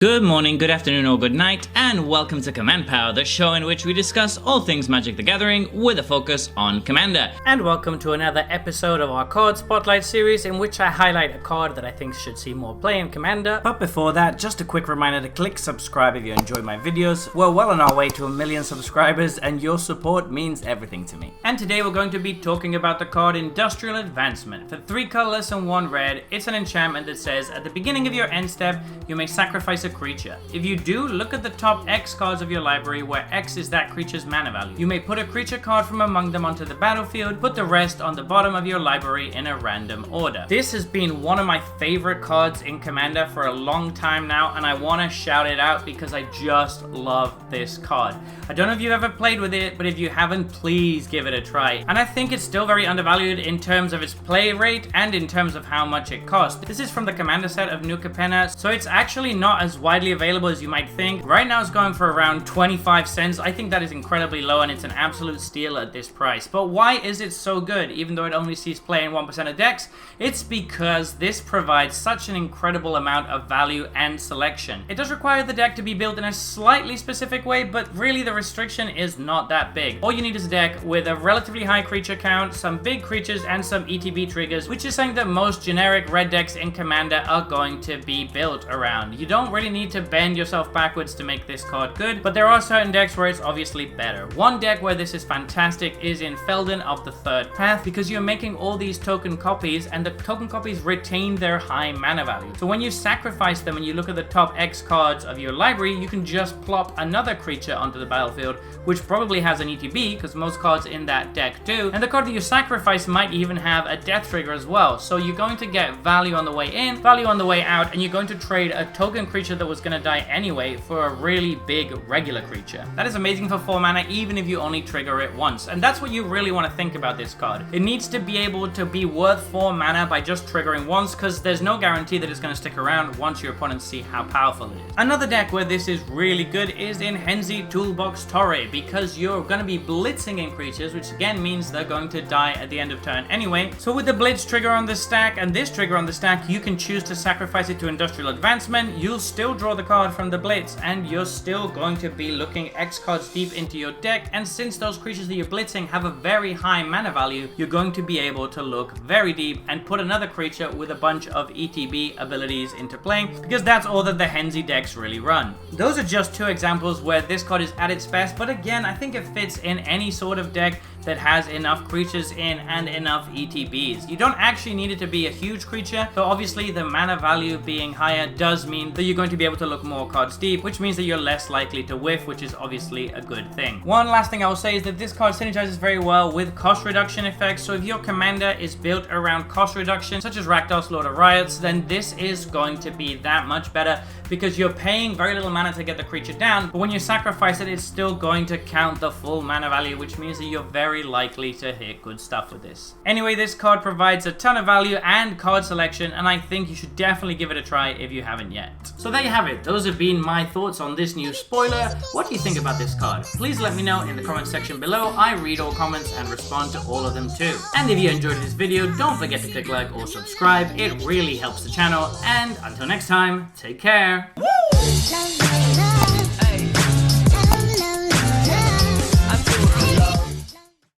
Good morning, good afternoon, or good night, and welcome to Command Power, the show in which we discuss all things Magic the Gathering with a focus on Commander. And welcome to another episode of our card spotlight series in which I highlight a card that I think should see more play in Commander. But before that, just a quick reminder to click subscribe if you enjoy my videos. We're well on our way to 1 million subscribers and your support means everything to me. And today we're going to be talking about the card Industrial Advancement. For 3 colorless and 1 red, it's an enchantment that says at the beginning of your end step, you may sacrifice a creature. If you do, look at the top X cards of your library where X is that creature's mana value. You may put a creature card from among them onto the battlefield, put the rest on the bottom of your library in a random order. This has been one of my favorite cards in Commander for a long time now, and I want to shout it out because I just love this card. I don't know if you've ever played with it, but if you haven't, please give it a try. And I think it's still very undervalued in terms of its play rate and in terms of how much it costs. This is from the Commander set of New Capenna, so it's actually not as widely available as you might think. Right now it's going for around 25 cents. I think that is incredibly low and it's an absolute steal at this price. But why is it so good even though it only sees play in 1% of decks? It's because this provides such an incredible amount of value and selection. It does require the deck to be built in a slightly specific way, but really the restriction is not that big. All you need is a deck with a relatively high creature count, some big creatures and some ETB triggers, which is something that most generic red decks in Commander are going to be built around. You don't really need to bend yourself backwards to make this card good, but there are certain decks where it's obviously better. One deck where this is fantastic is in Felden of the Third Path, because you're making all these token copies and the token copies retain their high mana value. So when you sacrifice them and you look at the top X cards of your library, you can just plop another creature onto the battlefield, which probably has an ETB because most cards in that deck do, and the card that you sacrifice might even have a death trigger as well. So you're going to get value on the way in, value on the way out, and you're going to trade a token creature that was going to die anyway for a really big regular creature. That is amazing for 4 mana even if you only trigger it once, and that's what you really want to think about this card. It needs to be able to be worth 4 mana by just triggering once, because there's no guarantee that it's going to stick around once your opponents see how powerful it is. Another deck where this is really good is in Henzi Toolbox Torre, because you're going to be blitzing in creatures, which again means they're going to die at the end of turn anyway. So with the blitz trigger on the stack and this trigger on the stack, you can choose to sacrifice it to Industrial Advancement. You'll still draw the card from the blitz and you're still going to be looking X cards deep into your deck, and since those creatures that you're blitzing have a very high mana value, you're going to be able to look very deep and put another creature with a bunch of ETB abilities into play, because that's all that the Henzi decks really run. Those are just 2 examples where this card is at its best, but again, I think it fits in any sort of deck that has enough creatures in and enough ETBs. You don't actually need it to be a huge creature, so obviously the mana value being higher does mean that you're going to be able to look more cards deep, which means that you're less likely to whiff, which is obviously a good thing. One last thing I will say is that this card synergizes very well with cost reduction effects, so if your commander is built around cost reduction, such as Rakdos Lord of Riots, then this is going to be that much better, because you're paying very little mana to get the creature down, but when you sacrifice it, it's still going to count the full mana value, which means that you're very likely to hit good stuff with this. Anyway, this card provides a ton of value and card selection, and I think you should definitely give it a try if you haven't yet. So there you have it. Those have been my thoughts on this new spoiler. What do you think about this card? Please let me know in the comment section below. I read all comments and respond to all of them too. And if you enjoyed this video, don't forget to click like or subscribe. It really helps the channel. And until next time, take care. Woo!